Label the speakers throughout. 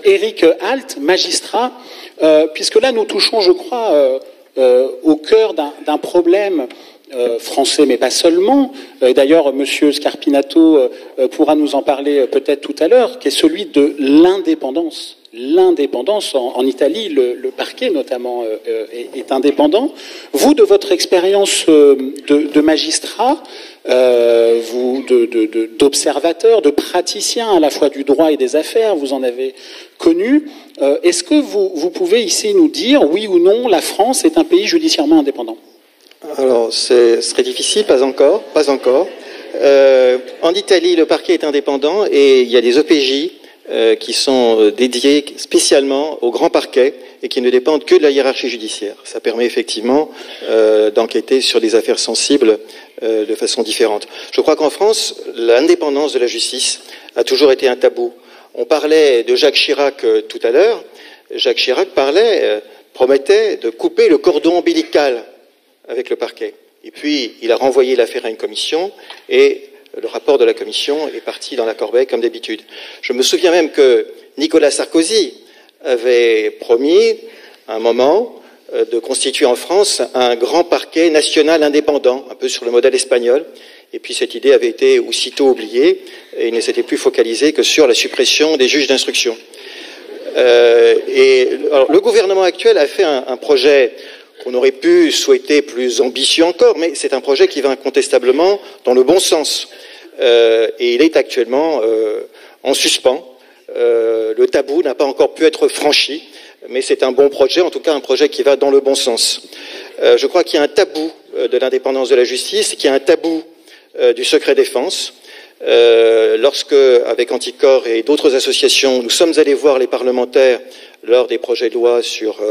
Speaker 1: Éric Alt, magistrat, puisque là nous touchons, je crois, au cœur d'un problème français, mais pas seulement. D'ailleurs, Monsieur Scarpinato pourra nous en parler peut-être tout à l'heure, qui est celui de l'indépendance. L'indépendance en Italie, le parquet notamment est indépendant. Vous, de votre expérience de magistrat, d'observateur, de praticien à la fois du droit et des affaires, vous en avez connu. Est-ce que vous pouvez ici nous dire, oui ou non, la France est un pays judiciairement indépendant?
Speaker 2: Alors, ce serait difficile, pas encore. En Italie, le parquet est indépendant et il y a des OPJ qui sont dédiés spécialement au grand parquet et qui ne dépendent que de la hiérarchie judiciaire. Ça permet effectivement d'enquêter sur des affaires sensibles de façon différente. Je crois qu'en France, l'indépendance de la justice a toujours été un tabou. On parlait de Jacques Chirac tout à l'heure. Jacques Chirac promettait de couper le cordon ombilical avec le parquet. Et puis, il a renvoyé l'affaire à une commission et le rapport de la commission est parti dans la corbeille comme d'habitude. Je me souviens même que Nicolas Sarkozy avait promis à un moment de constituer en France un grand parquet national indépendant, un peu sur le modèle espagnol. Et puis cette idée avait été aussitôt oubliée et il ne s'était plus focalisé que sur la suppression des juges d'instruction. Alors, le gouvernement actuel a fait un projet qu'on aurait pu souhaiter plus ambitieux encore, mais c'est un projet qui va incontestablement dans le bon sens. Et il est actuellement en suspens. Le tabou n'a pas encore pu être franchi, mais c'est un bon projet, en tout cas un projet qui va dans le bon sens. Je crois qu'il y a un tabou de l'indépendance de la justice, qu'il y a un tabou du secret défense. Lorsque, avec Anticor et d'autres associations, nous sommes allés voir les parlementaires lors des projets de loi sur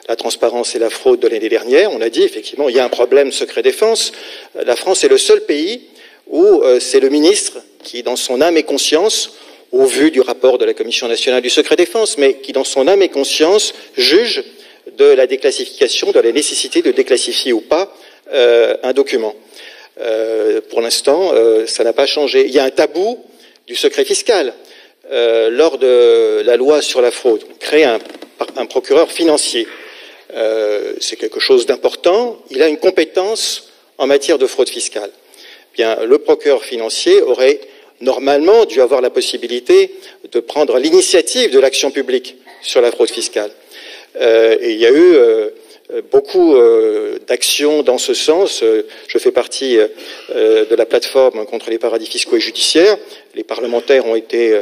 Speaker 2: la transparence et la fraude de l'année dernière, on a dit effectivement il y a un problème secret défense. La France est le seul pays où c'est le ministre qui, dans son âme et conscience, au vu du rapport de la Commission nationale du secret défense, mais qui, dans son âme et conscience, juge de la déclassification, de la nécessité de déclassifier ou pas un document. Pour l'instant, ça n'a pas changé. Il y a un tabou du secret fiscal. Lors de la loi sur la fraude, on crée un procureur financier. C'est quelque chose d'important. Il a une compétence en matière de fraude fiscale. Bien, le procureur financier aurait normalement dû avoir la possibilité de prendre l'initiative de l'action publique sur la fraude fiscale. Et il y a eu beaucoup d'actions dans ce sens. Je fais partie de la plateforme contre les paradis fiscaux et judiciaires. Les parlementaires ont été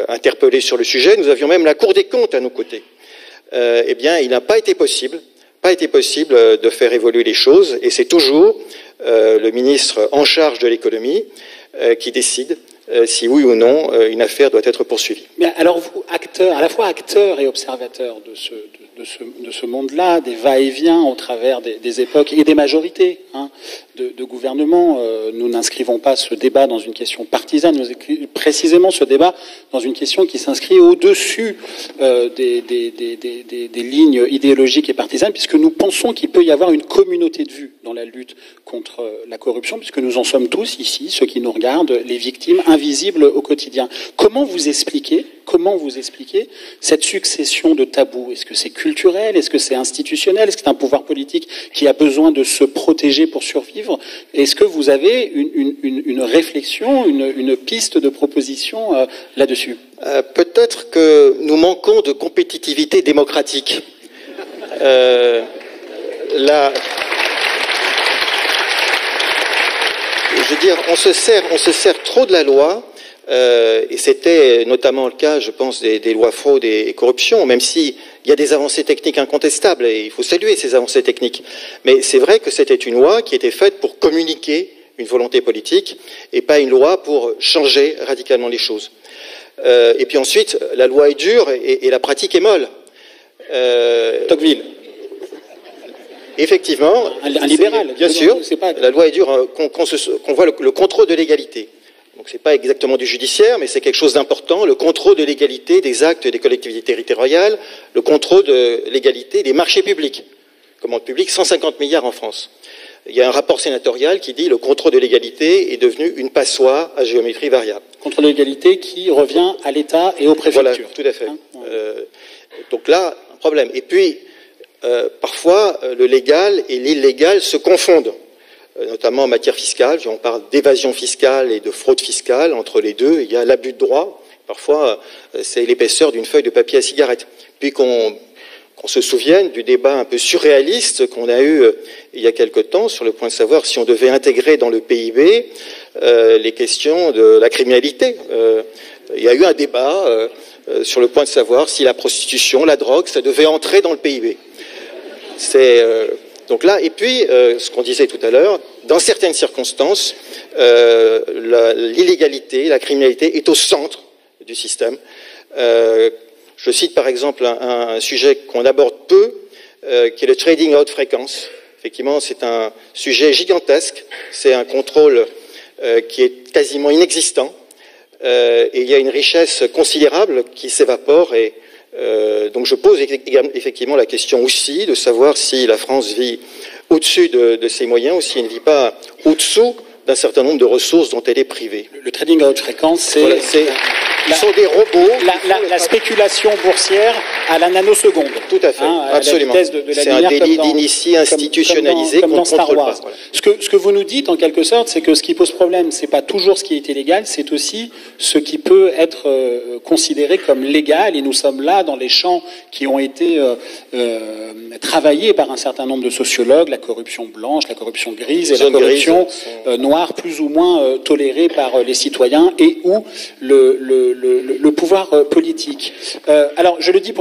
Speaker 2: interpellés sur le sujet. Nous avions même la Cour des comptes à nos côtés. Eh bien, il n'a pas été possible de faire évoluer les choses, et c'est toujours le ministre en charge de l'économie qui décide si oui ou non une affaire doit être poursuivie.
Speaker 1: Mais alors vous, acteur, à la fois acteur et observateur de ce monde-là, des va-et-vient au travers des époques et des majorités de gouvernement, nous n'inscrivons pas ce débat dans une question partisane, nous inscrivons précisément ce débat dans une question qui s'inscrit au-dessus des lignes idéologiques et partisanes, puisque nous pensons qu'il peut y avoir une communauté de vues dans la lutte contre la corruption, puisque nous en sommes tous ici, ceux qui nous regardent, les victimes invisibles au quotidien. Comment vous expliquez cette succession de tabous? Est-ce que c'est culturel? Est-ce que c'est institutionnel? Est-ce que c'est un pouvoir politique qui a besoin de se protéger pour survivre? Est-ce que vous avez une réflexion, une piste de proposition là-dessus?
Speaker 2: Peut-être que nous manquons de compétitivité démocratique. Je veux dire, on se sert trop de la loi, et c'était notamment le cas, je pense, des lois fraude et corruption, même s'il y a des avancées techniques incontestables, et il faut saluer ces avancées techniques. Mais c'est vrai que c'était une loi qui était faite pour communiquer une volonté politique, et pas une loi pour changer radicalement les choses. Et puis ensuite, la loi est dure et la pratique est molle.
Speaker 1: Tocqueville.
Speaker 2: Effectivement,
Speaker 1: un libéral,
Speaker 2: bien sûr, la loi est dure, qu'on voit le contrôle de l'égalité. Donc c'est pas exactement du judiciaire, mais c'est quelque chose d'important, le contrôle de l'égalité des actes des collectivités territoriales, le contrôle de l'égalité des marchés publics. Commande publique, 150 milliards en France. Il y a un rapport sénatorial qui dit le contrôle de l'égalité est devenu une passoire à géométrie variable.
Speaker 1: Contrôle de légalité qui revient à l'État et aux préfectures.
Speaker 2: Voilà, tout à fait. Donc là, un problème. Et puis, parfois, le légal et l'illégal se confondent, notamment en matière fiscale. On parle d'évasion fiscale et de fraude fiscale. Entre les deux, il y a l'abus de droit. Parfois, c'est l'épaisseur d'une feuille de papier à cigarette. Puis qu'on se souvienne du débat un peu surréaliste qu'on a eu il y a quelque temps sur le point de savoir si on devait intégrer dans le PIB les questions de la criminalité. Il y a eu un débat sur le point de savoir si la prostitution, la drogue, ça devait entrer dans le PIB. Donc là, et puis, ce qu'on disait tout à l'heure, dans certaines circonstances, l'illégalité, la criminalité est au centre du système. Je cite par exemple un sujet qu'on aborde peu, qui est le trading à haute fréquence. Effectivement, c'est un sujet gigantesque, c'est un contrôle qui est quasiment inexistant, et il y a une richesse considérable qui s'évapore, et donc je pose effectivement la question aussi de savoir si la France vit au-dessus de ses moyens ou si elle ne vit pas au-dessous d'un certain nombre de ressources dont elle est privée.
Speaker 1: Le trading à haute fréquence, c'est...
Speaker 2: Voilà, ce sont des robots.
Speaker 1: La spéculation boursière à la nanoseconde.
Speaker 2: Tout à fait, absolument. C'est un délit d'initié institutionnalisé qu'on ne contrôle pas. Voilà.
Speaker 1: Ce que vous nous dites, en quelque sorte, c'est que ce qui pose problème, c'est pas toujours ce qui est illégal, c'est aussi ce qui peut être considéré comme légal. Et nous sommes là dans les champs qui ont été travaillés par un certain nombre de sociologues, la corruption blanche, la corruption grise et la corruption noire, plus ou moins tolérée par les citoyens et ou le pouvoir politique. Alors, je le dis pour